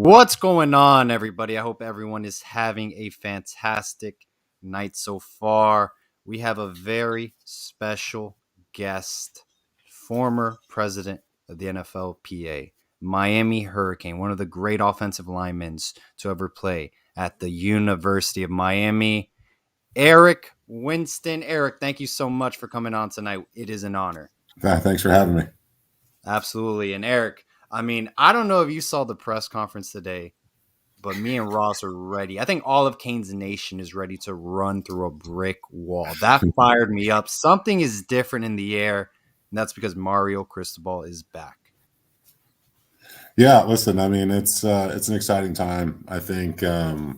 What's going on, everybody? I hope everyone is having a fantastic night so far. We have a very special guest, former president of the NFLPA, Miami Hurricane, one of the great offensive linemen to ever play at the University of Miami, Eric Winston. Eric, thank you so much for coming on tonight. It is an honor. Thanks for having me. Absolutely. And Eric, I don't know if you saw the press conference today, but me and Ross are ready. I think all of Kane's Nation is ready to run through a brick wall. That fired me up. Something is different in the air, and that's because Mario Cristobal is back. Yeah, listen, it's an exciting time. I think I'll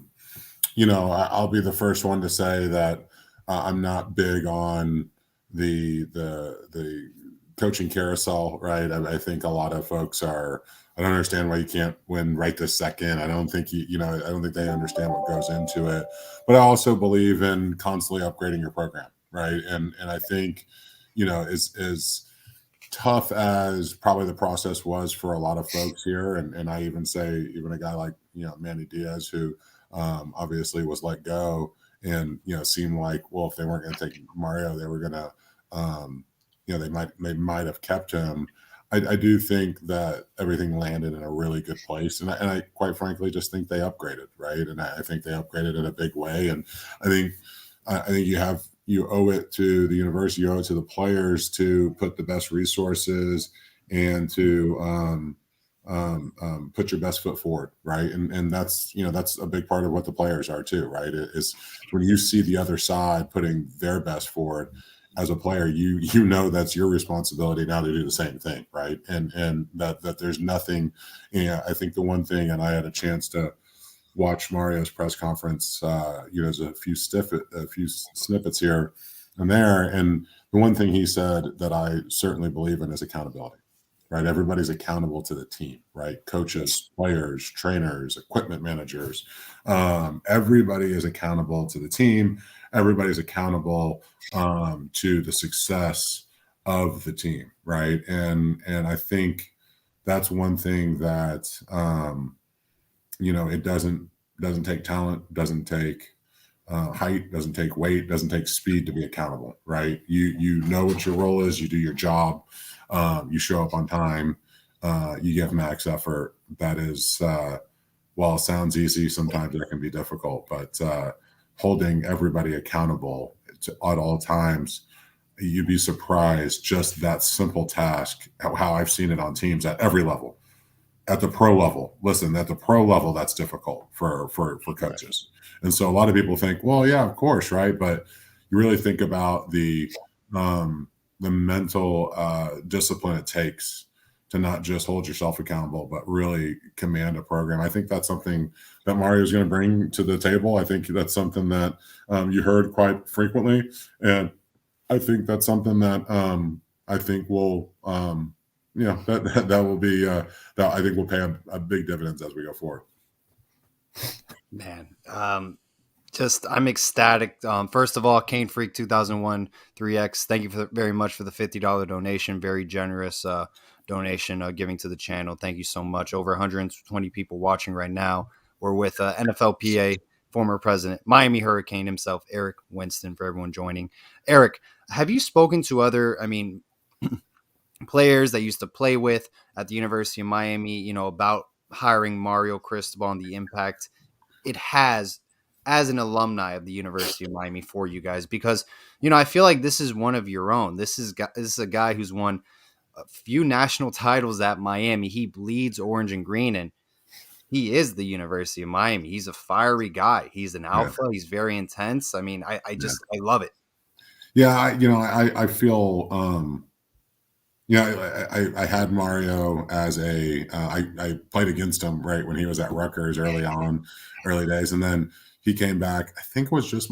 be the first one to say that I'm not big on the coaching carousel, right? I think a lot of folks are. I don't understand why you can't win right this second. I don't think I don't think they understand what goes into it. But I also believe in constantly upgrading your program, right? And I think, is tough as probably the process was for a lot of folks here, and I even say even a guy like Manny Diaz, who obviously was let go, and seemed like, well, if they weren't going to take Mario, they were going to they might have kept him. I do think that everything landed in a really good place, and I quite frankly just think they upgraded, right? And I think they upgraded in a big way, and I think you owe it to the university, you owe it to the players to put the best resources and to put your best foot forward, right? And that's that's a big part of what the players are too, right? It is when you see the other side putting their best forward. As a player, you know that's your responsibility now to do the same thing, right? And that there's nothing. I think the one thing, and I had a chance to watch Mario's press conference. There's a few snippets here and there, and the one thing he said that I certainly believe in is accountability, right? Everybody's accountable to the team, right? Coaches, players, trainers, equipment managers, everybody is accountable to the team. Everybody's accountable to the success of the team, right? And I think that's one thing that it doesn't take talent, doesn't take height, doesn't take weight, doesn't take speed to be accountable, right? You know what your role is, you do your job, you show up on time, you give max effort. That is, while it sounds easy, sometimes it can be difficult, but holding everybody accountable at all times, you'd be surprised just that simple task, how I've seen it on teams at every level. At the pro level, at the pro level, that's difficult for coaches. And so a lot of people think, well, yeah, of course, right? But you really think about the mental discipline it takes to not just hold yourself accountable, but really command a program. I think that's something that Mario is going to bring to the table. I think that's something that you heard quite frequently. And I think that's something that I think will that will be that I think will pay a big dividends as we go forward. Man, I'm ecstatic. First of all, Kane Freak 2001 3X, thank you very much for the $50 donation. Very generous donation giving to the channel. Thank you so much. Over 120 people watching right now. We're with NFLPA former president, Miami Hurricane himself, Eric Winston, for everyone joining. Eric, have you spoken to other, players that used to play with at the University of Miami, about hiring Mario Cristobal and the impact it has as an alumni of the University of Miami for you guys? Because, I feel like this is one of your own. This is a guy who's won a few national titles at Miami. He bleeds orange and green, and he is the University of Miami. He's a fiery guy. He's an alpha. Yeah. He's very intense. I love it. Yeah. I feel, I had Mario as I played against him right when he was at Rutgers early days, and then he came back. I think it was just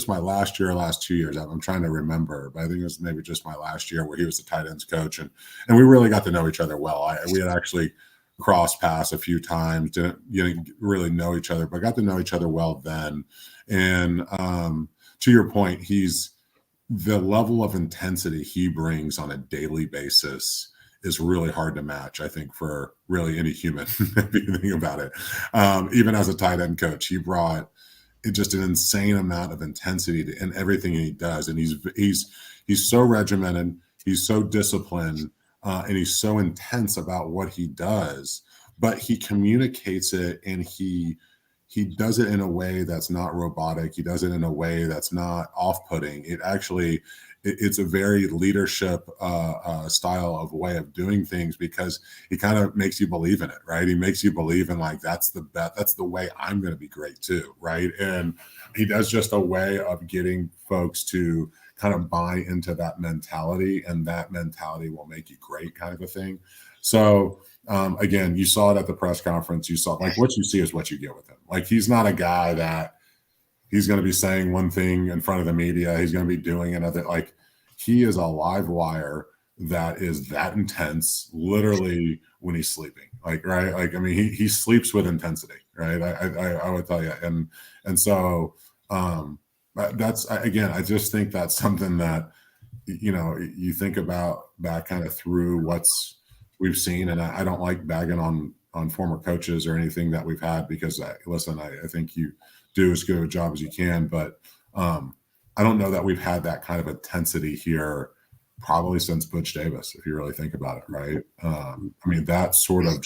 my last 2 years. I'm trying to remember, but I think it was maybe just my last year where he was the tight ends coach, and we really got to know each other well. We had actually crossed paths a few times, didn't really know each other, but got to know each other well then. And to your point, he's the level of intensity he brings on a daily basis is really hard to match, I think, for really any human, if you think about it. Even as a tight end coach, he brought just an insane amount of intensity in everything he does, and he's so regimented, he's so disciplined, and he's so intense about what he does. But he communicates it, and he does it in a way that's not robotic. He does it in a way that's not off-putting. It's a very leadership style of way of doing things, because he kind of makes you believe in it, right? He makes you believe in, like, that's the way I'm going to be great too, right? And he does just a way of getting folks to kind of buy into that mentality, and that mentality will make you great, kind of a thing. So again, you saw it at the press conference. You saw, like, what you see is what you get with him. Like, he's not a guy that he's going to be saying one thing in front of the media, he's going to be doing another. Like, he is a live wire that is that intense, literally, when he's sleeping. Like, right? Like, I mean, he sleeps with intensity, right? I would tell you. And so that's, again, I just think that's something that, you think about back kind of through what's we've seen. And I don't like bagging on former coaches or anything that we've had, because I think you do as good a job as you can, but I don't know that we've had that kind of intensity here probably since Butch Davis, if you really think about it, right? I mean, that sort of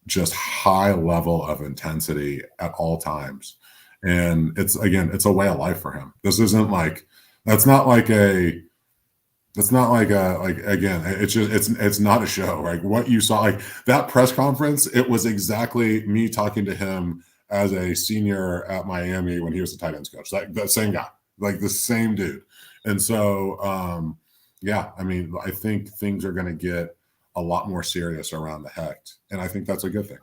just high level of intensity at all times. And it's a way of life for him. This isn't like, it's not like a, again, it's not a show. Like, what you saw, like that press conference, it was exactly me talking to him as a senior at Miami when he was the tight ends coach. That same guy, like the same dude. And so, yeah, I mean, I think things are going to get a lot more serious around the Hecht, and I think that's a good thing.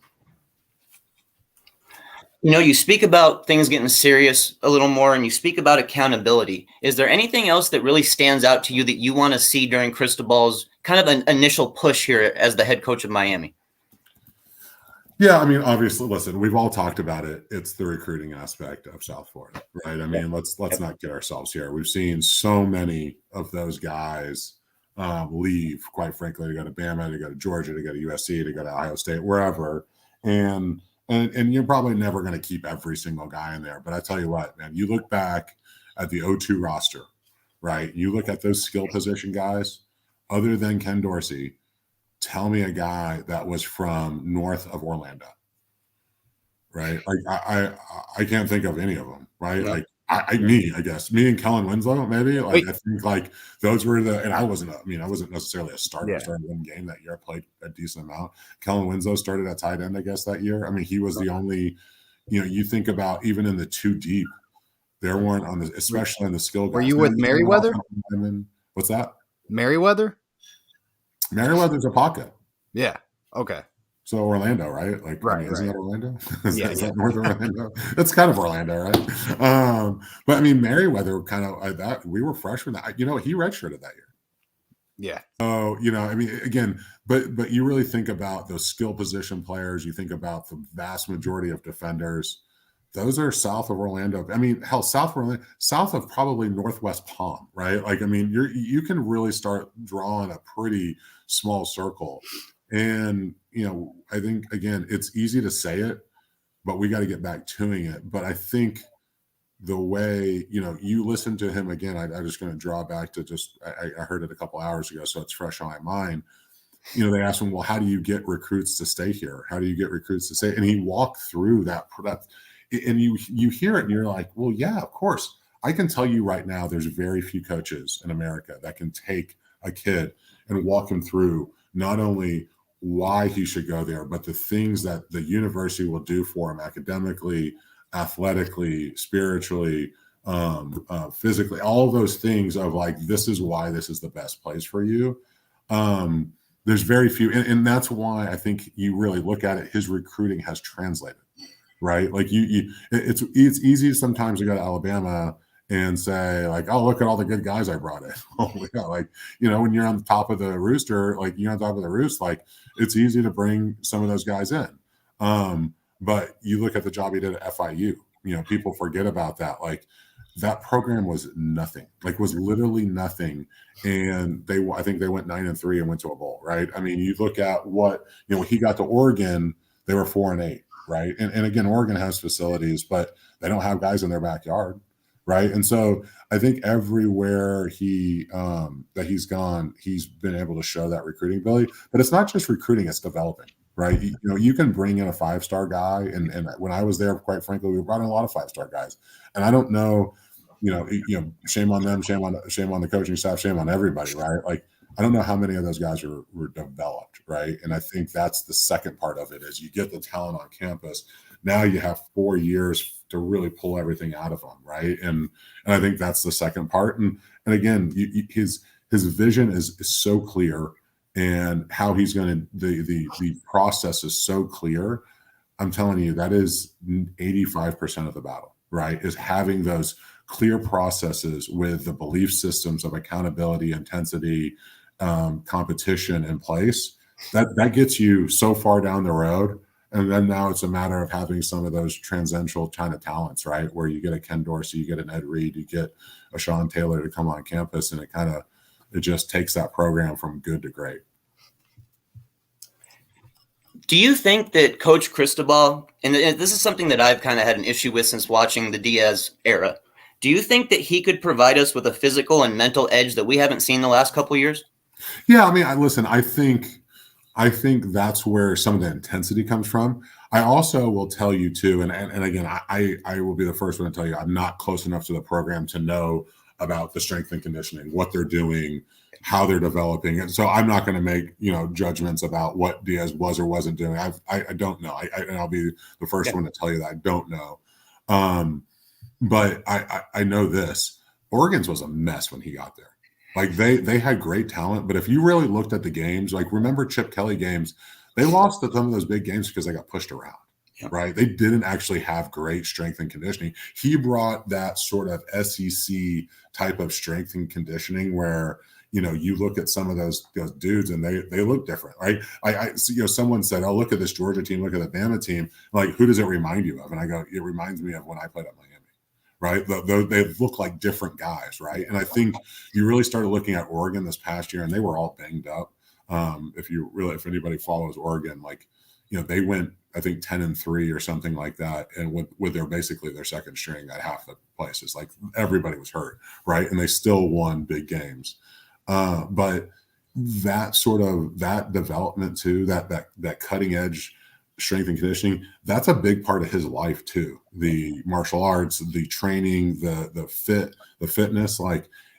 You speak about things getting serious a little more, and you speak about accountability. Is there anything else that really stands out to you that you want to see during Cristobal's kind of an initial push here as the head coach of Miami? Yeah, I mean, obviously, listen, we've all talked about it. It's the recruiting aspect of South Florida, right? I mean, let's not kid ourselves here. We've seen so many of those guys leave, quite frankly, to go to Bama, to go to Georgia, to go to USC, to go to Ohio State, wherever. And you're probably never going to keep every single guy in there. But I tell you what, man, you look back at the 02 roster, right? You look at those skill position guys, other than Ken Dorsey, tell me a guy that was from north of Orlando, right? Like, I can't think of any of them, right? No. Like, I guess me and Kellen Winslow, maybe. Like, I think like those were and I wasn't necessarily a starter. I started one game that year. I played a decent amount. Kellen Winslow started at tight end, I guess, that year. I mean, he was the only, you think about even in the two deep, there weren't on the, especially on the skill guys. Were you with Merriweather? What's that? Merriweather? Merriweather's a pocket. Yeah. Okay. So Orlando, right? Like, right, I mean, isn't that Orlando? Is that North Orlando? It's kind of Orlando, right? But I mean, Merriweather kind of that we were freshmen. He redshirted that year. Yeah. So I mean, again, but you really think about those skill position players. You think about the vast majority of defenders. Those are south of Orlando. I mean, hell, south of probably Northwest Palm, right? Like, I mean, you can really start drawing a pretty small circle. And, I think, again, it's easy to say it, but we got to get back to doing it. But I think the way, you listen to him again, I'm just going to draw back to I heard it a couple hours ago, so it's fresh on my mind. They asked him, well, how do you get recruits to stay here? How do you get recruits to stay? And he walked through that. And you hear it and you're like, well, yeah, of course. I can tell you right now, there's very few coaches in America that can take a kid and walk him through not only why he should go there, but the things that the university will do for him academically, athletically, spiritually, physically, all those things of like, this is why this is the best place for you. There's very few. And that's why I think you really look at it, his recruiting has translated, right? Like it's easy sometimes to go to Alabama and say like, oh, look at all the good guys I brought in. Oh, yeah, like, when you're on the top of the rooster, like you're on top of the roost, like it's easy to bring some of those guys in. But you look at the job he did at FIU, people forget about that. Like that program was nothing, like was literally nothing. And I think they went 9-3 and went to a bowl, right? I mean, you look at what, when he got to Oregon, they were 4-8, right? And again, Oregon has facilities, but they don't have guys in their backyard, right? And so I think everywhere that he's gone, he's been able to show that recruiting ability. But it's not just recruiting; it's developing, right? You can bring in a 5-star guy, and when I was there, quite frankly, we brought in a lot of 5-star guys, and I don't know, shame on them, shame on the coaching staff, shame on everybody, right? Like, I don't know how many of those guys were developed, right? And I think that's the second part of it is you get the talent on campus. Now you have 4 years to really pull everything out of them, right? And I think that's the second part. And again, his vision is so clear, and how he's going to the process is so clear. I'm telling you, that is 85% of the battle, right? Is having those clear processes with the belief systems of accountability, intensity, competition in place. That gets you so far down the road. And then now it's a matter of having some of those transcendental kind of talents, right? Where you get a Ken Dorsey, you get an Ed Reed, you get a Sean Taylor to come on campus, and it just takes that program from good to great. Do you think that Coach Cristobal, and this is something that I've kind of had an issue with since watching the Diaz era, do you think that he could provide us with a physical and mental edge that we haven't seen the last couple of years? Yeah, I mean, I think that's where some of the intensity comes from. I also will tell you too, and again, I will be the first one to tell you, I'm not close enough to the program to know about the strength and conditioning, what they're doing, how they're developing. And so I'm not going to make, judgments about what Diaz was or wasn't doing. I don't know. And I'll be the first one to tell you that I don't know. But I know this. Oregon's was a mess when he got there. Like they had great talent, but if you really looked at the games, like remember Chip Kelly games, they lost some of those big games because they got pushed around, right? They didn't actually have great strength and conditioning. He brought that sort of SEC type of strength and conditioning where, you look at some of those dudes and they look different, right? Someone said, "Oh, look at this Georgia team, look at the Bama team. Like, who does it remind you of?" And I go, "It reminds me of when I played at Miami." Right? They look like different guys, right? And I think you really started looking at Oregon this past year, and they were all banged up. If anybody follows Oregon, they went, I think 10-3 or something like that, and with their second string at half the places, like everybody was hurt, right? And they still won big games. But that development too, that cutting edge strength and conditioning, that's a big part of his life too. The martial arts, the training, the fitness,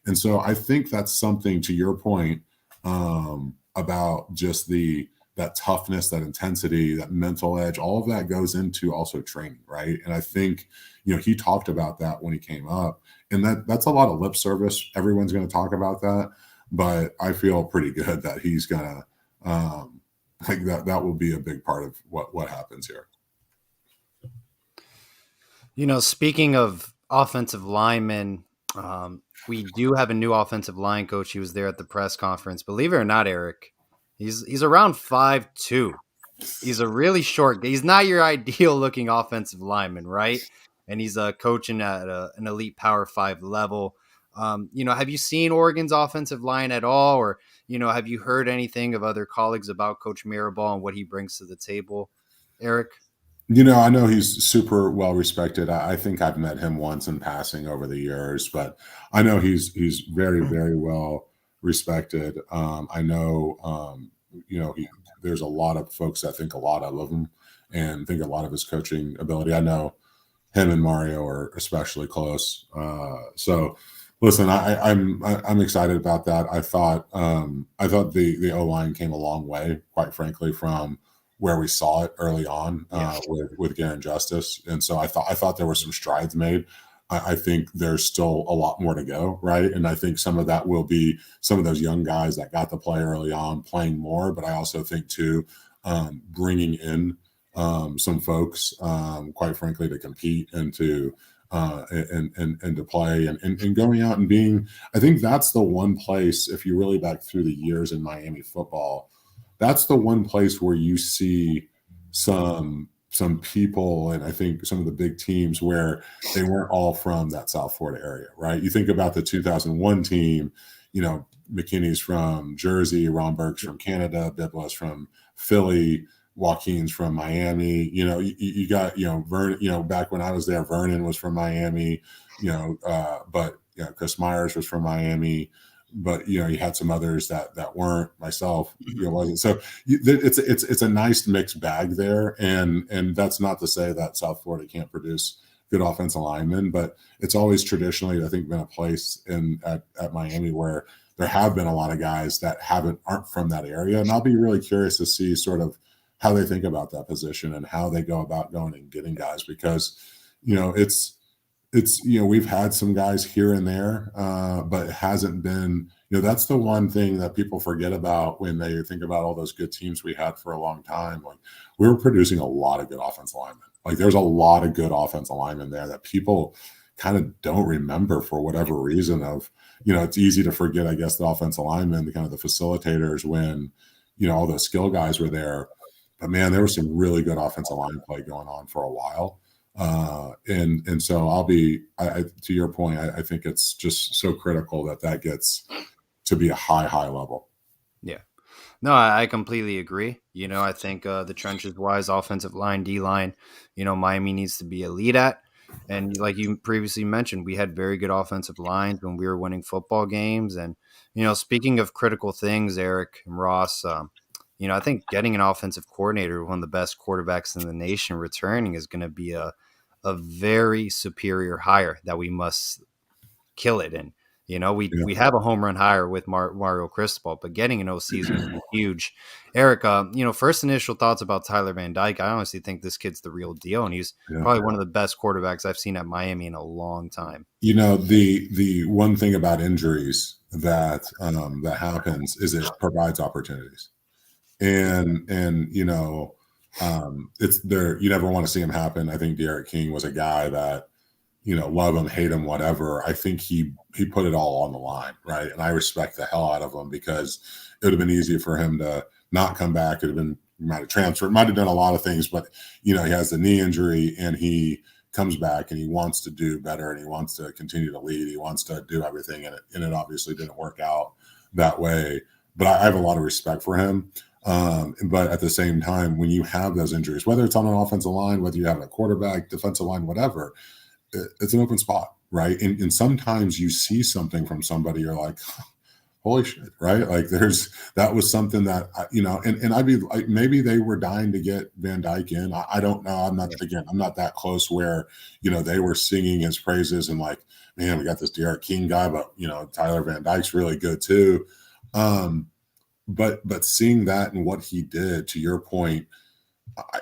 and so I think that's something, to your point, about just that toughness, that intensity, that mental edge, all of that goes into also training, right? And I think, he talked about that when he came up, and that's a lot of lip service. Everyone's going to talk about that, but I feel pretty good that he's gonna, that will be a big part of what happens here. Speaking of offensive linemen, we do have a new offensive line coach. He was there at the press conference. Believe it or not, Eric, he's around 5'2". He's a really short guy. He's not your ideal looking offensive lineman, right? And he's coaching at an elite Power 5 level. Have you seen Oregon's offensive line at all? Or, have you heard anything of other colleagues about Coach Mirabal and what he brings to the table, Eric? I know he's super well respected. I think I've met him once in passing over the years, but I know he's very, very well respected. I know, there's a lot of folks that think a lot of him and think a lot of his coaching ability. I know him and Mario are especially close. So listen, I'm excited about that. I thought the O-line came a long way, quite frankly, from where we saw it early on with Garen Justice, and so I thought there were some strides made. I think there's still a lot more to go, right? And I think some of that will be some of those young guys that got to play early on playing more, but I also think too, bringing in some folks, quite frankly, to compete and to to play and going out and being. I think that's the one place, if you really back through the years in Miami football, that's the one place where you see some some people, and I think some of the big teams where they weren't all from that South Florida area, right? You think about the 2001 team, McKinney's from Jersey, Romberg's from Canada, Bibla's from Philly, Joaquin's from Miami. You got, Vernon, back when I was there, Vernon was from Miami, but Chris Myers was from Miami, but you had some others that weren't. Myself, wasn't. So it's a nice mixed bag there, and that's not to say that South Florida can't produce good offensive linemen, but it's always traditionally, I think, been a place at Miami where there have been a lot of guys that aren't from that area, and I'll be really curious to see sort of how they think about that position and how they go about going and getting guys, because it's we've had some guys here and there, but it hasn't been, that's the one thing that people forget about when they think about all those good teams we had for a long time. Like, we were producing a lot of good offensive linemen. Like, there's a lot of good offensive linemen there that people kind of don't remember for whatever reason. It's easy to forget, I guess, the offensive linemen, the kind of the facilitators, when all the skill guys were there. But man, there was some really good offensive line play going on for a while. And so to your point, I think it's just so critical that gets to be a high level. Yeah. No, I completely agree. I think the trenches wise, offensive line, D line, Miami needs to be elite at. And like you previously mentioned, we had very good offensive lines when we were winning football games. And, speaking of critical things, Eric and Ross, I think getting an offensive coordinator, one of the best quarterbacks in the nation, returning is going to be a very superior hire that we must kill it in. We have a home run hire with Mario Cristobal, but getting an OC is going to be huge. Eric, first initial thoughts about Tyler Van Dyke. I honestly think this kid's the real deal, and he's probably one of the best quarterbacks I've seen at Miami in a long time. The one thing about injuries that happens is it provides opportunities, and it's there. You never want to see them happen. I think Derek King was a guy that, love him, hate him, whatever. I think he put it all on the line, right? And I respect the hell out of him, because it would have been easier for him to not come back. It would have been, might have transferred, might have done a lot of things, but he has the knee injury and he comes back and he wants to do better and he wants to continue to lead. He wants to do everything, and it obviously didn't work out that way. But I have a lot of respect for him. But at the same time, when you have those injuries, whether it's on an offensive line, whether you have a quarterback, defensive line, whatever, it's an open spot, right? And sometimes you see something from somebody, you're like, holy shit, right? Like, that was something that, and I'd be like, maybe they were dying to get Van Dyke in. I don't know. I'm not that close where, they were singing his praises and like, man, we got this Derek King guy, but Tyler Van Dyke's really good too. But seeing that and what he did, to your point,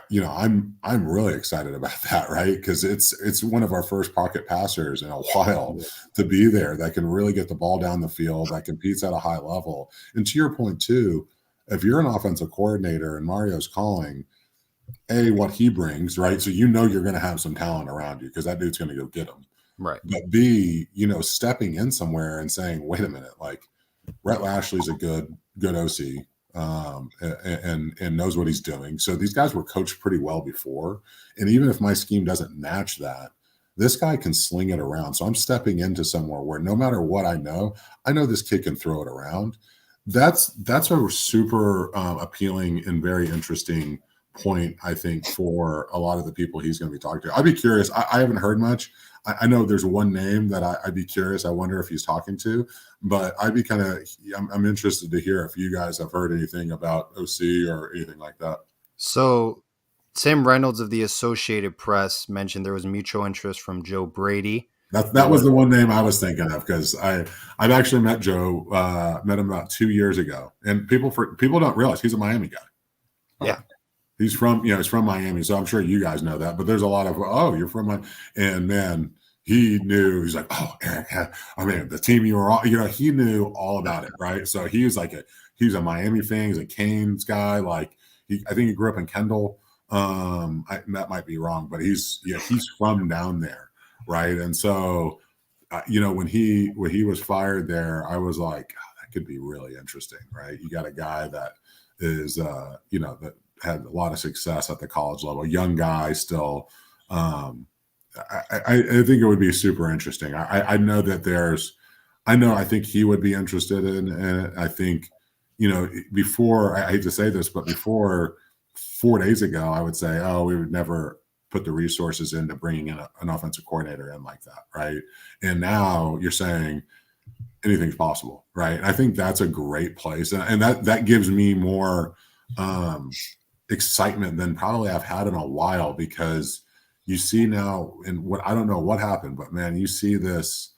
I'm really excited about that, right? Because it's one of our first pocket passers in a while to be there that can really get the ball down the field, that competes at a high level. And to your point too, if you're an offensive coordinator and Mario's calling, A, what he brings, right? So you're going to have some talent around you because that dude's going to go get them. Right. But B, stepping in somewhere and saying, wait a minute, like, Rhett Lashley's a good OC. And knows what he's doing. So these guys were coached pretty well before. And even if my scheme doesn't match that, this guy can sling it around. So I'm stepping into somewhere where no matter what I know this kid can throw it around. That's a super appealing and very interesting point, I think, for a lot of the people he's going to be talking to. I'd be curious. I haven't heard much. I know there's one name that I'd be curious. I wonder if he's talking to, but I'd be I'm interested to hear if you guys have heard anything about OC or anything like that. So Tim Reynolds of the Associated Press mentioned there was mutual interest from Joe Brady. That was the one name I was thinking of, because I've actually met Joe, met him about 2 years ago, and people don't realize he's a Miami guy. Yeah. He's from Miami, so I'm sure you guys know that. But there's a lot of, you're from Miami. And man, he knew. He's like, Eric, the team you were on, he knew all about it, right? So he was he's a Miami fan. He's a Canes guy. Like, I think he grew up in Kendall. That might be wrong, but he's from down there, right? And so, when he was fired there, I was like, that could be really interesting, right? You got a guy that is, that had a lot of success at the college level. Young guy still. I think it would be super interesting. I know that I think he would be interested in it. I think, before, I hate to say this, but before 4 days ago, I would say, oh, we would never put the resources into bringing in an offensive coordinator in like that, right? And now you're saying anything's possible, right? And I think that's a great place, and that gives me more excitement than probably I've had in a while, because you see now, and what I don't know what happened, but man, you see this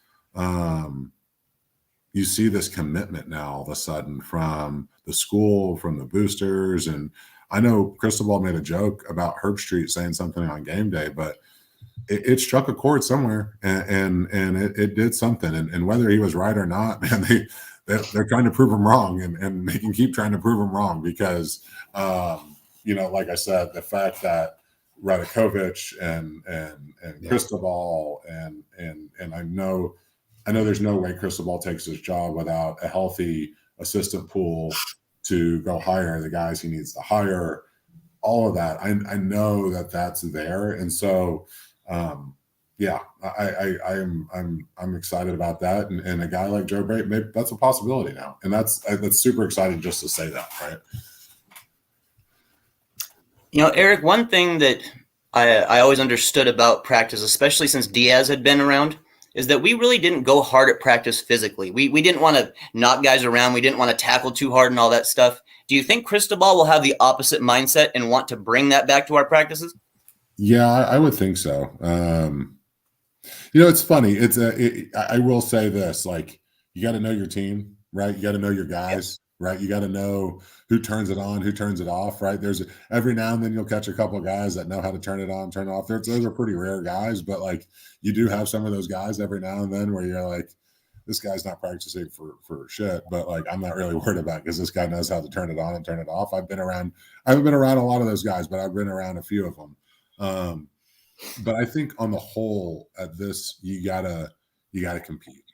commitment now all of a sudden from the school, from the boosters. And I know Cristobal made a joke about Herb Street saying something on game day, but it struck a chord somewhere, and it did something. And whether he was right or not, man, they're trying to prove him wrong, and they can keep trying to prove him wrong, because like I said, the fact that Radakovich and Cristobal and I know there's no way Cristobal takes his job without a healthy assistant pool to go hire the guys he needs to hire. All of that, I know that's there, and so I'm excited about that, and a guy like Joe Brady, maybe that's a possibility now, and that's super exciting just to say that, right? Eric, one thing that I always understood about practice, especially since Diaz had been around, is that we really didn't go hard at practice physically. We didn't want to knock guys around. We didn't want to tackle too hard and all that stuff. Do you think Cristobal will have the opposite mindset and want to bring that back to our practices? Yeah, I would think so. It's funny. I will say this, like, you got to know your team, right? You got to know your guys, right? You got to know who turns it on, who turns it off, right? There's every now and then you'll catch a couple of guys that know how to turn it on, turn it off. Those are pretty rare guys, but like, you do have some of those guys every now and then where you're like, this guy's not practicing for shit, but like, I'm not really worried about it because this guy knows how to turn it on and turn it off. I haven't been around a lot of those guys, but I've been around a few of them. But I think on the whole, at this, you gotta compete,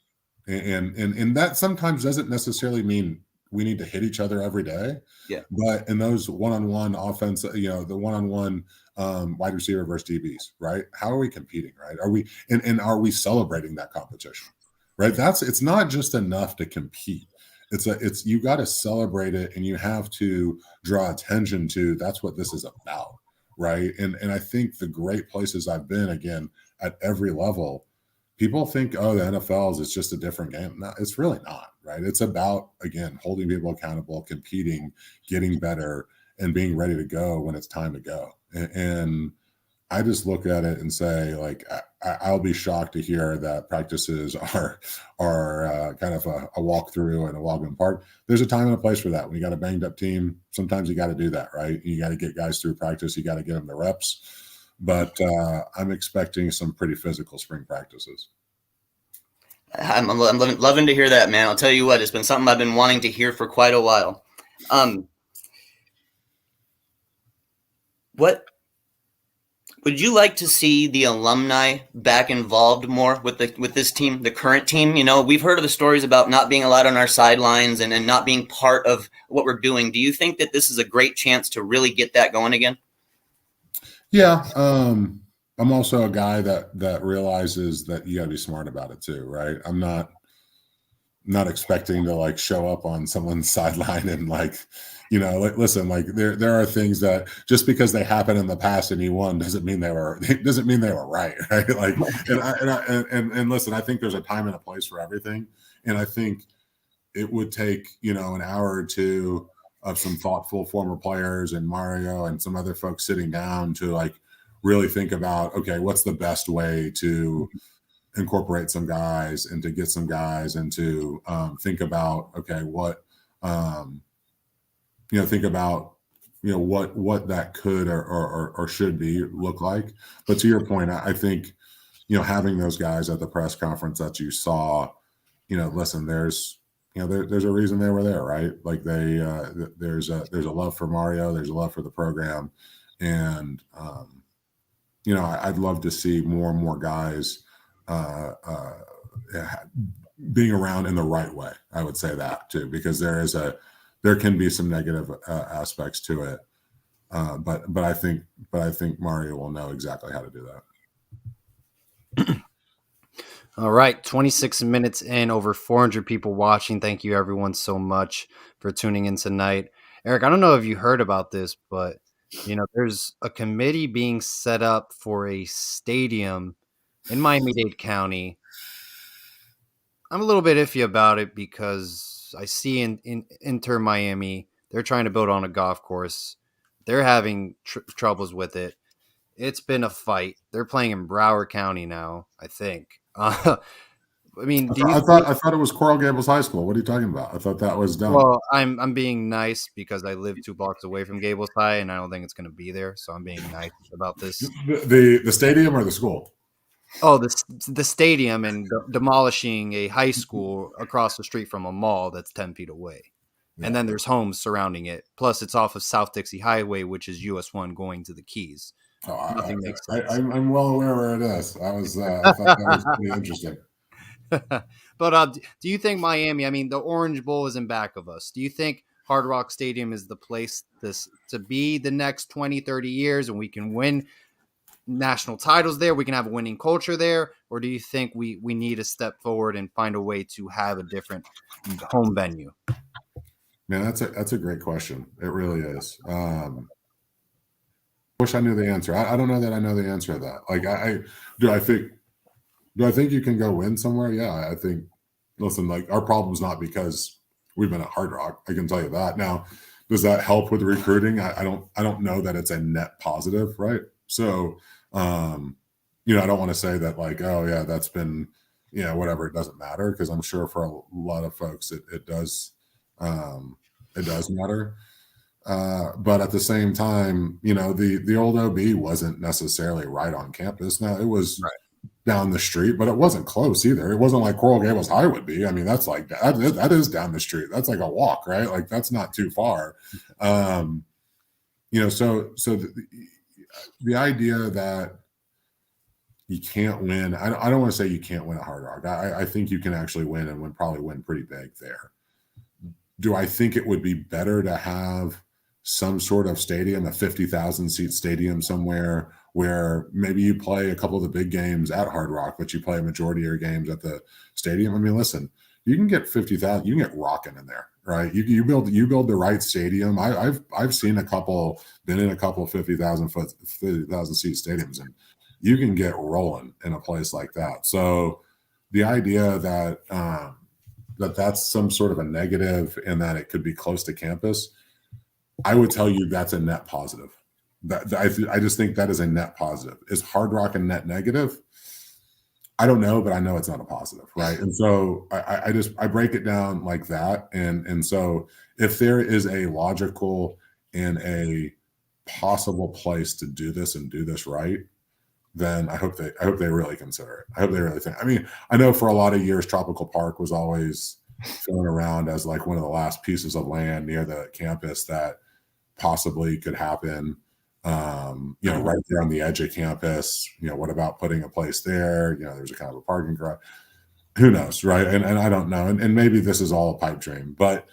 and that sometimes doesn't necessarily mean we need to hit each other every day. Yeah. But in those one-on-one offense, the one-on-one wide receiver versus DBs, right? How are we competing, right? Are we and are we celebrating that competition, right? It's not just enough to compete. It's you got to celebrate it, and you have to draw attention to that's what this is about. Right. And I think the great places I've been, again, at every level, people think, oh, the NFL is just a different game. No, it's really not. Right. It's about, again, holding people accountable, competing, getting better, and being ready to go when it's time to go. And I just look at it and say, like, I'll be shocked to hear that practices are kind of a walkthrough and a walk in the park. There's a time and a place for that. When you got a banged up team, sometimes you got to do that, right? You got to get guys through practice. You got to get them the reps. But I'm expecting some pretty physical spring practices. I'm loving to hear that, man. I'll tell you what, it's been something I've been wanting to hear for quite a while. What would you like to see the alumni back involved more with this team, the current team? We've heard of the stories about not being allowed on our sidelines and not being part of what we're doing. Do you think that this is a great chance to really get that going again? Yeah. I'm also a guy that realizes that you got to be smart about it too, right? I'm not expecting to like show up on someone's sideline and like, listen, like there are things that just because they happen in the past and you won doesn't mean they were right. Right. Like, and listen, I think there's a time and a place for everything. And I think it would take, an hour or two of some thoughtful former players and Mario and some other folks sitting down to like really think about, okay, what's the best way to incorporate some guys and to get some guys and to think about, okay, what, think about, what that could or should be look like. But to your point, I think, having those guys at the press conference that you saw, listen, there's a reason they were there, right? Like there's a love for Mario, there's a love for the program. And, I'd love to see more and more guys being around in the right way. I would say that too, because there can be some negative aspects to it. But I think Mario will know exactly how to do that. All right, 26 minutes in, over 400 people watching. Thank you, everyone, so much for tuning in tonight. Eric, I don't know if you heard about this, but there's a committee being set up for a stadium in Miami-Dade County. I'm a little bit iffy about it because I see in Inter Miami, they're trying to build on a golf course. They're having troubles with it. It's been a fight. They're playing in Broward County now, I think. I mean, do you think? I thought it was Coral Gables High School. What are you talking about? I thought that was done. Well, I'm being nice because I live 2 blocks away from Gables High, and I don't think it's going to be there. So I'm being nice about this. The stadium or the school? Oh, the stadium and demolishing a high school across the street from a mall that's 10 feet away, and then there's homes surrounding it. Plus, it's off of South Dixie Highway, which is US 1 going to the Keys. Nothing makes sense. I'm well aware where it is. I thought that was pretty interesting. But do you think Miami, I mean, the Orange Bowl is in back of us. Do you think Hard Rock Stadium is the place to be the next 20, 30 years and we can win national titles there? We can have a winning culture there? Or do you think we need to step forward and find a way to have a different home venue? Man, that's a great question. It really is. Wish I knew the answer. I don't know that I know the answer to that. Like, do I think you can go win somewhere? Yeah, I think. Listen, like, our problem's not because we've been at Hard Rock. I can tell you that. Now, does that help with recruiting? I don't know that it's a net positive, right? So, I don't want to say that like, oh yeah, that's been, whatever. It doesn't matter, because I'm sure for a lot of folks it does. It does matter. But at the same time, the old OB wasn't necessarily right on campus. Now, it was right down the street, but it wasn't close either. It wasn't like Coral Gables High would be. I mean, that's like that is down the street. That's like a walk, right? Like, that's not too far. So the idea that you can't win, I don't want to say you can't win at Hard Rock. I think you can actually win, and probably win pretty big there. Do I think it would be better to have some sort of stadium, a 50,000 seat stadium somewhere, where maybe you play a couple of the big games at Hard Rock, but you play a majority of your games at the stadium? I mean, listen, you can get 50,000, you can get rocking in there, right? You build the right stadium. I've seen been in a couple of 50,000 seat stadiums, and you can get rolling in a place like that. So the idea that that's some sort of a negative and that it could be close to campus, I would tell you that's a net positive. I just think that is a net positive. Is Hard Rock a net negative? I don't know, but I know it's not a positive, right? And so I break it down like that. And so if there is a logical and a possible place to do this and do this right, then I hope they really consider it. I hope they really think. I mean, I know for a lot of years, Tropical Park was always thrown around as like one of the last pieces of land near the campus that possibly could happen. Right there on the edge of campus. What about putting a place there? There's a kind of a parking garage. Who knows, right? And I don't know. And maybe this is all a pipe dream, but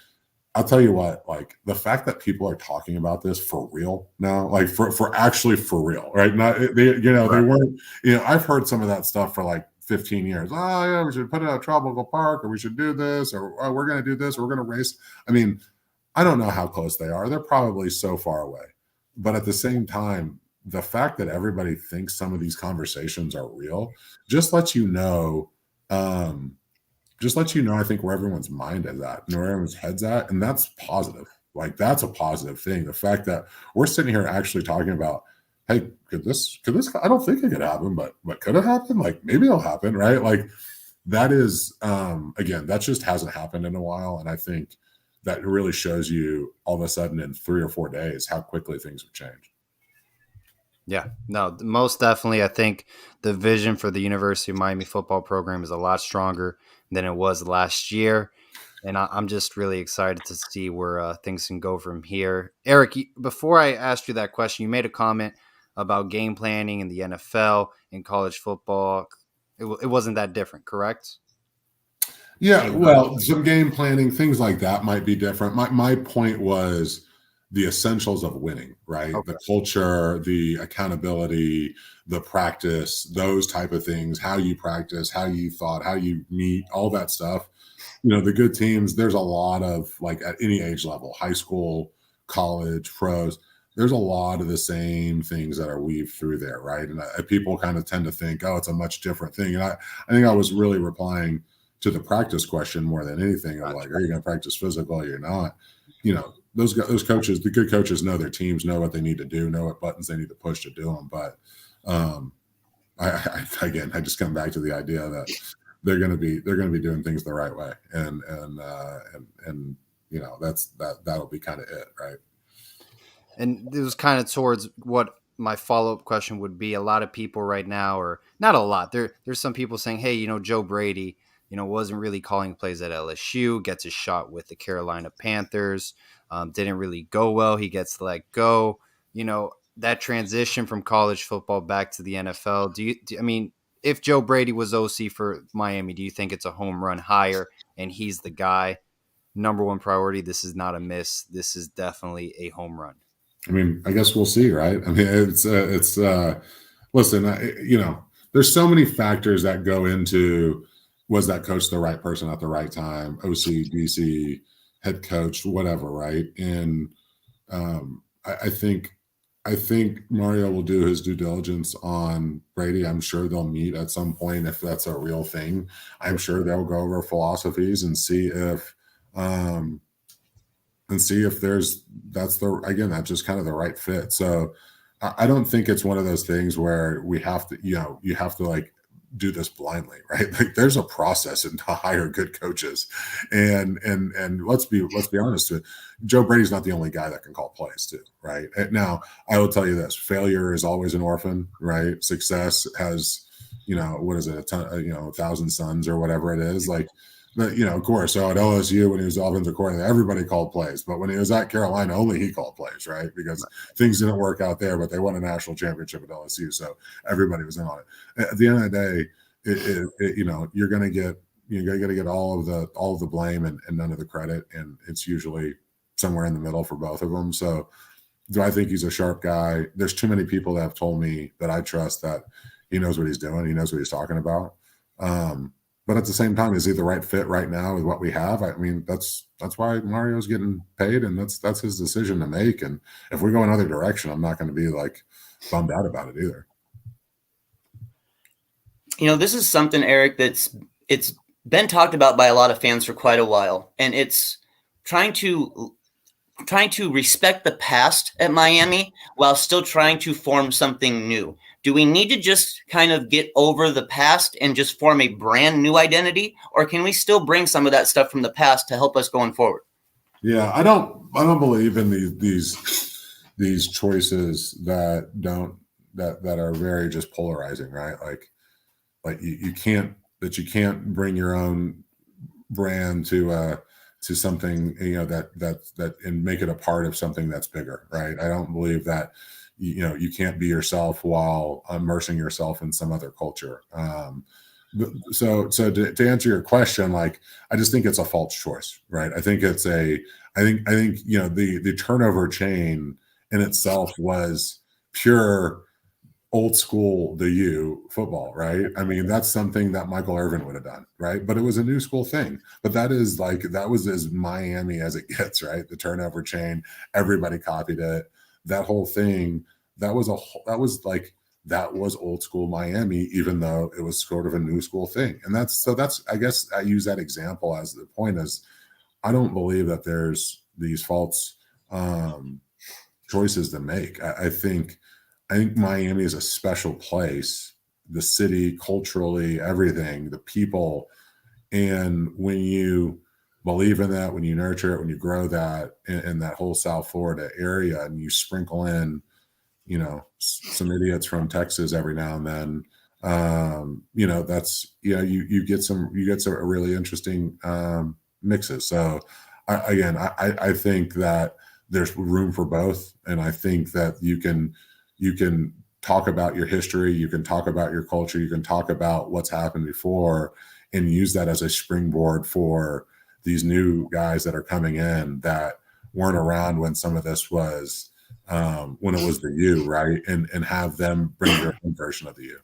I'll tell you what, like, the fact that people are talking about this for real now, like for actually for real, right? Not they weren't, I've heard some of that stuff for like 15 years. Oh yeah, we should put it at Tropical Park, or we should do this, or oh, we're going to do this, or we're going to race. I mean, I don't know how close they are. They're probably so far away. But at the same time, the fact that everybody thinks some of these conversations are real just lets you know, I think, where everyone's mind is at and where everyone's head's at. And that's positive. Like, that's a positive thing. The fact that we're sitting here actually talking about, hey, could this, I don't think it could happen, but could it happen? Like, maybe it'll happen, right? Like, that is, again, that just hasn't happened in a while. And I think that really shows you all of a sudden in 3 or 4 days how quickly things have changed. Yeah, no, most definitely. I think the vision for the University of Miami football program is a lot stronger than it was last year. And I'm just really excited to see where things can go from here. Eric, before I asked you that question, you made a comment about game planning in the NFL and college football. It wasn't that different, correct? Yeah, well, some game planning, things like that might be different. My point was the essentials of winning, right? Okay. The culture, the accountability, the practice, those type of things, how you practice, how you thought, how you meet, all that stuff. The good teams, there's a lot of, like, at any age level, high school, college, pros, there's a lot of the same things that are weaved through there, right? And people kind of tend to think, oh, it's a much different thing. And I think I was really replying to the practice question more than anything of, like, are you going to practice physical or you're not? Those coaches, the good coaches, know their teams, know what they need to do, know what buttons they need to push to do them. But I just come back to the idea that they're going to be doing things the right way, and that'll be kind of it, right? And it was kind of towards what my follow-up question would be. A lot of people right now, or not a lot, there's some people saying, hey, Joe Brady, wasn't really calling plays at LSU, gets a shot with the Carolina Panthers, didn't really go well. He gets let go. That transition from college football back to the NFL. I mean, if Joe Brady was OC for Miami, do you think it's a home run hire and he's the guy? Number one priority. This is not a miss. This is definitely a home run. I mean, I guess we'll see, right? I mean, listen, there's so many factors that go into, was that coach the right person at the right time? OC, DC, head coach, whatever, right? And I think Mario will do his due diligence on Brady. I'm sure they'll meet at some point if that's a real thing. I'm sure they'll go over philosophies and see if that's just kind of the right fit. So I don't think it's one of those things where we have to, you have to, like, do this blindly, right? Like, there's a process to hire good coaches, and let's be honest. Joe Brady's not the only guy that can call plays too, right? And now, I will tell you this: failure is always an orphan, right? Success has, what is it, 1,000 sons or whatever it is, like. Of course, so at LSU, when he was offensive coordinator, everybody called plays. But when he was at Carolina, only he called plays, right? Because things didn't work out there, but they won a national championship at LSU, so everybody was in on it. At the end of the day, you're going to get all of the blame and none of the credit, and it's usually somewhere in the middle for both of them. So, do I think he's a sharp guy? There's too many people that have told me that I trust that he knows what he's doing. He knows what he's talking about. But at the same time, is he the right fit right now with what we have? I mean, that's why Mario's getting paid, and that's his decision to make. And if we go another direction, I'm not going to be, like, bummed out about it either. This is something, Eric, it's been talked about by a lot of fans for quite a while, and it's trying to respect the past at Miami while still trying to form something new. Do we need to just kind of get over the past and just form a brand new identity, or can we still bring some of that stuff from the past to help us going forward? Yeah, I don't believe in these choices that are very just polarizing, right? Like you can't bring your own brand to something, that and make it a part of something that's bigger, right? I don't believe that you can't be yourself while immersing yourself in some other culture. So to answer your question, like, I just think it's a false choice, right? I think the turnover chain in itself was pure old school football, right? I mean, that's something that Michael Irvin would have done, right? But it was a new school thing. But that was as Miami as it gets, right? The turnover chain, everybody copied it. That whole thing, that was old school Miami, even though it was sort of a new school thing. And that's I guess I use that example as the point is, I don't believe that there's these false choices to make. I think Miami is a special place, the city, culturally, everything, the people. And when you believe in that, when you nurture it, when you grow that in that whole South Florida area, and you sprinkle in, some idiots from Texas every now and then, you get some really interesting mixes. So I think that there's room for both. And I think that you can talk about your history, you can talk about your culture, you can talk about what's happened before, and use that as a springboard for these new guys that are coming in that weren't around when some of this was when it was the U, right? And have them bring their own version of the U.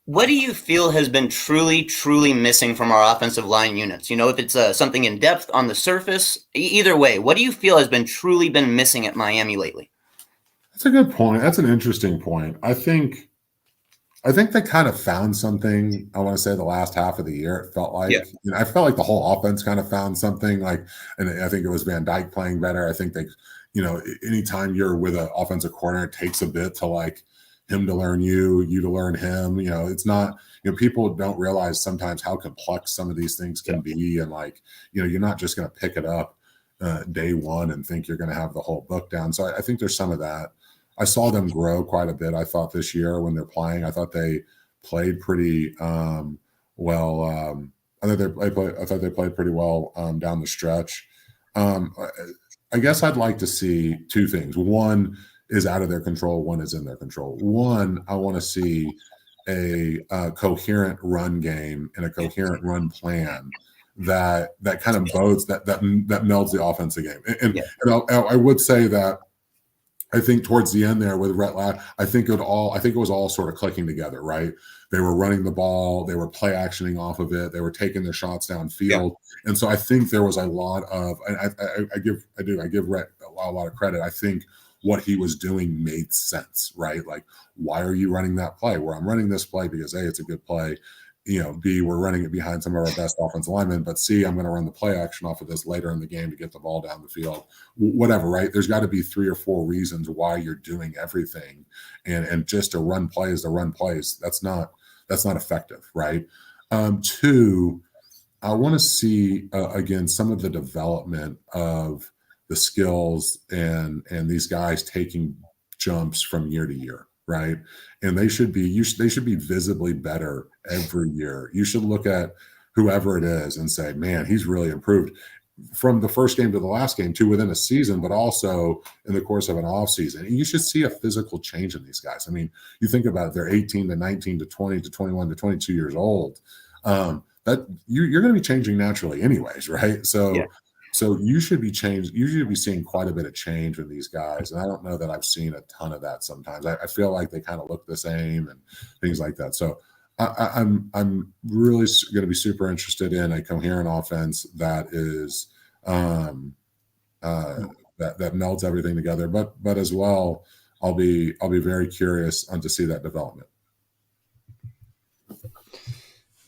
What do you feel has been truly, truly missing from our offensive line units? If it's something in depth on the surface, either way, what do you feel has been truly been missing at Miami lately? That's a good point. That's an interesting point. I think they kind of found something. I want to say the last half of the year, it felt like. Yeah. I felt like the whole offense kind of found something. Like, and I think it was Van Dyke playing better. I think they, anytime you're with an offensive coordinator, it takes a bit to like him to learn you to learn him. It's not. People don't realize sometimes how complex some of these things can be, and like, you're not just going to pick it up day one and think you're going to have the whole book down. So I think there's some of that. I saw them grow quite a bit. I thought this year when they're playing, I thought they played pretty well. I thought they played pretty well down the stretch. I guess I'd like to see two things. One is out of their control. One is in their control. One, I want to see a coherent run game and a coherent run plan that kind of bodes that melds the offensive game. And I would say that I think towards the end there with Rhett Ladd, I think it was all sort of clicking together, right? They were running the ball, they were play actioning off of it, they were taking their shots downfield, and so I think there was a lot of. And I give Rhett a lot of credit. I think what he was doing made sense, right? Like, why are you running that play? Well, I'm running this play because A, it's a good play. B, we're running it behind some of our best offensive linemen, but C, I'm going to run the play action off of this later in the game to get the ball down the field. Whatever, right? There's got to be 3 or 4 reasons why you're doing everything, and just to run plays to run plays, that's not effective, right? 2, I want to see again some of the development of the skills and these guys taking jumps from year to year, right? And they should be visibly better every year. You should look at whoever it is and say, man, he's really improved from the first game to the last game, to within a season, but also in the course of an off season. And you should see a physical change in these guys. I mean, you think about it, they're 18 to 19 to 20 to 21 to 22 years old. That you're going to be changing naturally anyways, right? So you should be changed. You should be seeing quite a bit of change in these guys. And I don't know that I've seen a ton of that sometimes. I feel like they kind of look the same and things like that. So I'm really going to be super interested in a coherent offense that is that melds everything together. But as well, I'll be very curious to see that development.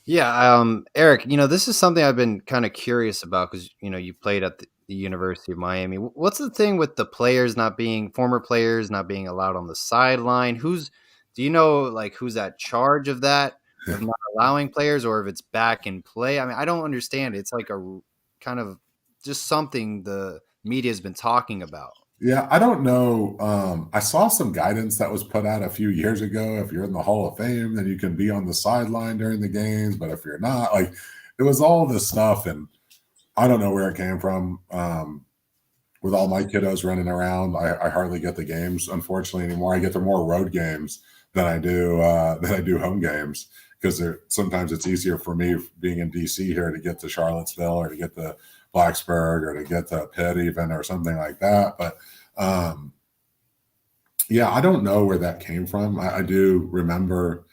Yeah, Eric, this is something I've been kind of curious about because, you played at the University of Miami. What's the thing with the former players not being allowed on the sideline? Do you know, like, who's at charge of that, of not allowing players, or if it's back in play? I mean, I don't understand. It's like a kind of just something the media has been talking about. Yeah, I don't know. I saw some guidance that was put out a few years ago. If you're in the Hall of Fame, then you can be on the sideline during the games. But if you're not, like, it was all this stuff, and I don't know where it came from. With all my kiddos running around, I hardly get the games, unfortunately, anymore. I get the more road games than I do home games, because sometimes it's easier for me being in DC here to get to Charlottesville or to get to Blacksburg or to get to Pitt even or something like that. But yeah, I don't know where that came from. I do remember,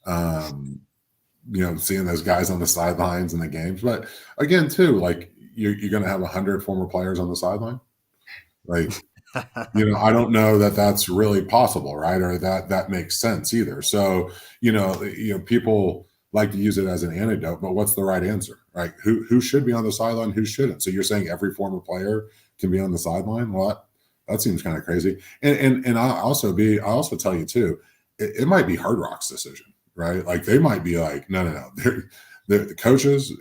seeing those guys on the sidelines in the games. But again, too, like, you're going to have 100 former players on the sideline. Like, I don't know that that's really possible, right? Or that makes sense either. So, people like to use it as an anecdote, but what's the right answer, right? Who should be on the sideline? Who shouldn't? So you're saying every former player can be on the sideline? Well, that seems kind of crazy. And I'll also tell you too, it might be Hard Rock's decision, right? Like, they might be like, no. The coaches,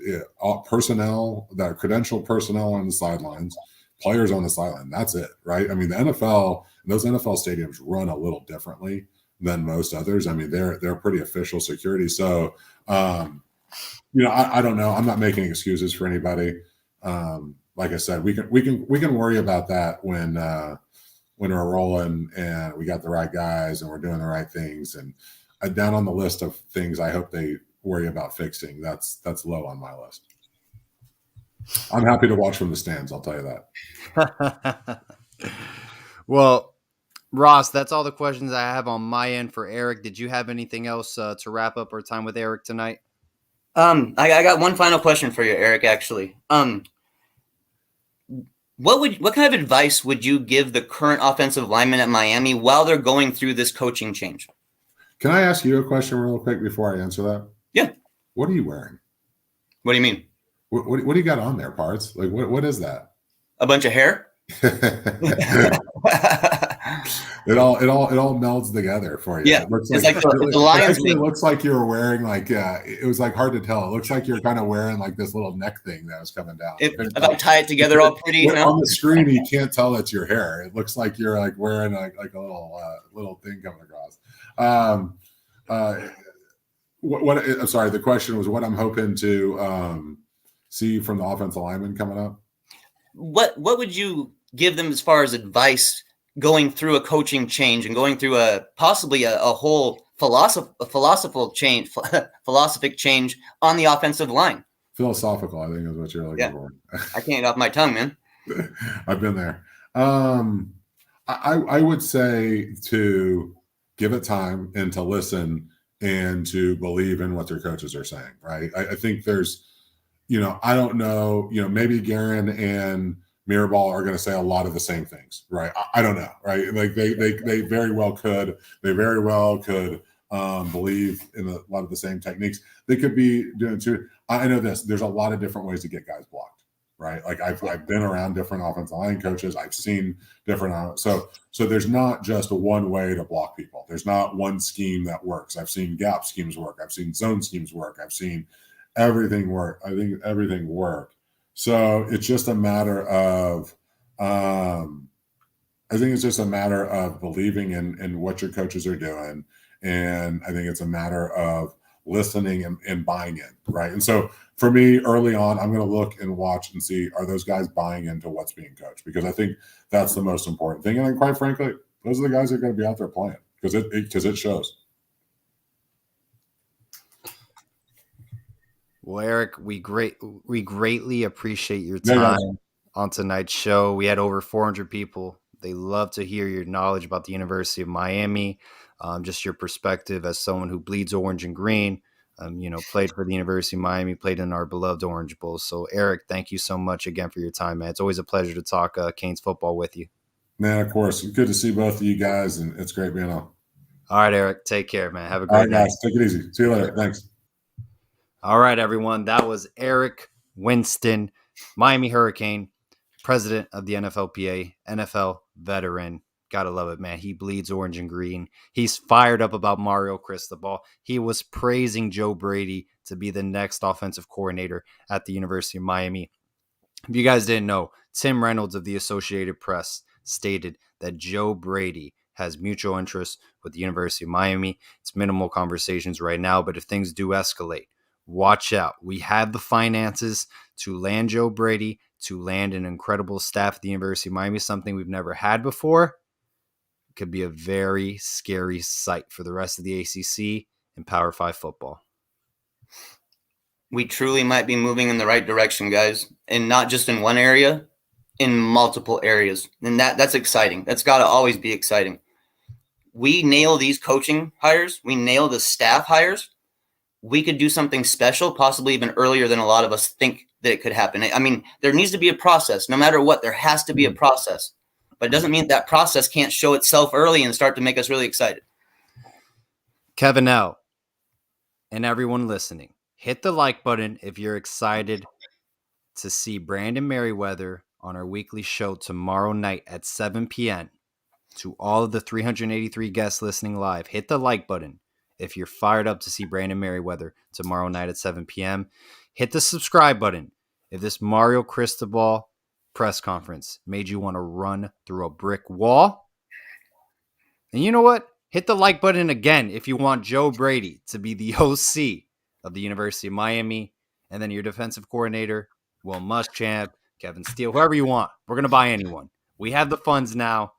personnel, that credentialed personnel on the sidelines, players on the sideline. That's it, right? I mean, the NFL, those NFL stadiums run a little differently than most others. I mean, they're pretty official security. So, I don't know. I'm not making excuses for anybody. Like I said, we can worry about that when we're rolling and we got the right guys and we're doing the right things. And down on the list of things I hope they worry about fixing, that's low on my list. I'm happy to watch from the stands. I'll tell you that. Well, Ross, that's all the questions I have on my end for Eric. Did you have anything else to wrap up our time with Eric tonight? I got one final question for you, Eric. Actually, what kind of advice would you give the current offensive linemen at Miami while they're going through this coaching change? Can I ask you a question real quick before I answer that? Yeah. What are you wearing? What do you mean? What do you got on there, Parts? Like, what is that? A bunch of hair? It all melds together for you. Yeah, It looks it's like, like the Lions it looks like you were wearing like it was like hard to tell. It looks like you're kind of wearing like this little neck thing that was coming down. If I tie it together all pretty, you know? On the screen you can't tell it's your hair. It looks like you're like wearing like a little thing coming across. What I'm sorry, the question was what I'm hoping to see from the offensive lineman coming up. What would you give them as far as advice going through a coaching change and going through possibly a whole philosophical change on the offensive line? Philosophical, I think is what you're looking for. I can't get off my tongue, man. I've been there. I would say to give it time and to listen and to believe in what their coaches are saying, right? I think there's, I don't know, maybe Guerin and Mirabal are going to say a lot of the same things, right? I don't know, right? Like they very well could. They very well could believe in a lot of the same techniques. They could be doing too. I know this. There's a lot of different ways to get guys blocked, right? Like I've been around different offensive line coaches. I've seen different. So there's not just one way to block people. There's not one scheme that works. I've seen gap schemes work. I've seen zone schemes work. I've seen everything work. I think everything worked. So it's just a matter of, I think it's just a matter of believing in what your coaches are doing. And I think it's a matter of listening and buying in, right? And so for me, early on, I'm going to look and watch and see, are those guys buying into what's being coached? Because I think that's the most important thing. And then quite frankly, those are the guys that are going to be out there playing because it shows. Well, Eric, we greatly appreciate your time on tonight's show. We had over 400 people. They love to hear your knowledge about the University of Miami, just your perspective as someone who bleeds orange and green. Played for the University of Miami, played in our beloved Orange Bowl. So, Eric, thank you so much again for your time, man. It's always a pleasure to talk Canes football with you. Man, of course. Good to see both of you guys, and it's great being on. All right, Eric. Take care, man. Have a great night. Guys. Take it easy. See you later. Thanks. All right, everyone. That was Eric Winston, Miami Hurricane, president of the NFLPA, NFL veteran. Gotta love it, man. He bleeds orange and green. He's fired up about Mario Cristobal. He was praising Joe Brady to be the next offensive coordinator at the University of Miami. If you guys didn't know, Tim Reynolds of the Associated Press stated that Joe Brady has mutual interest with the University of Miami. It's minimal conversations right now, but if things do escalate, watch out. We have the finances to land Joe Brady, to land an incredible staff at the University of Miami, something we've never had before. It could be a very scary sight for the rest of the ACC and Power 5 football. We truly might be moving in the right direction, guys, and not just in one area, in multiple areas. And that's exciting. That's got to always be exciting. We nail these coaching hires. We nail the staff hires. We could do something special, possibly even earlier than a lot of us think that it could happen. I mean, there needs to be a process. No matter what, there has to be a process. But it doesn't mean that process can't show itself early and start to make us really excited. Kevin L. and everyone listening, hit the like button if you're excited to see Brandon Merriweather on our weekly show tomorrow night at 7 p.m. To all of the 383 guests listening live, hit the like button if you're fired up to see Brandon Merriweather tomorrow night at 7 p.m. Hit the subscribe button if this Mario Cristobal press conference made you want to run through a brick wall. And you know what? Hit the like button again if you want Joe Brady to be the OC of the University of Miami, and then your defensive coordinator, Will Muschamp, Kevin Steele, whoever you want. We're going to buy anyone. We have the funds now.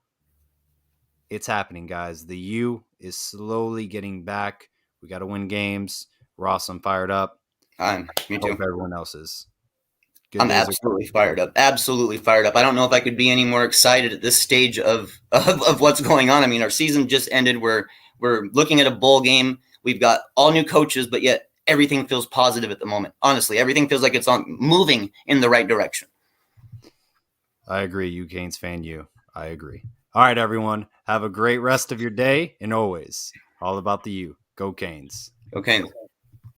It's happening, guys. The U is slowly getting back. We got to win games. Ross, I'm fired up. Me too. Hope everyone else is. Good I'm days are absolutely fired up. Absolutely fired up. I don't know if I could be any more excited at this stage of what's going on. I mean, our season just ended. We're looking at a bowl game. We've got all new coaches, but yet everything feels positive at the moment. Honestly, everything feels like it's moving in the right direction. I agree. You Canes fan, you. I agree. All right, everyone. Have a great rest of your day, and always all about the U. Go Canes. Okay.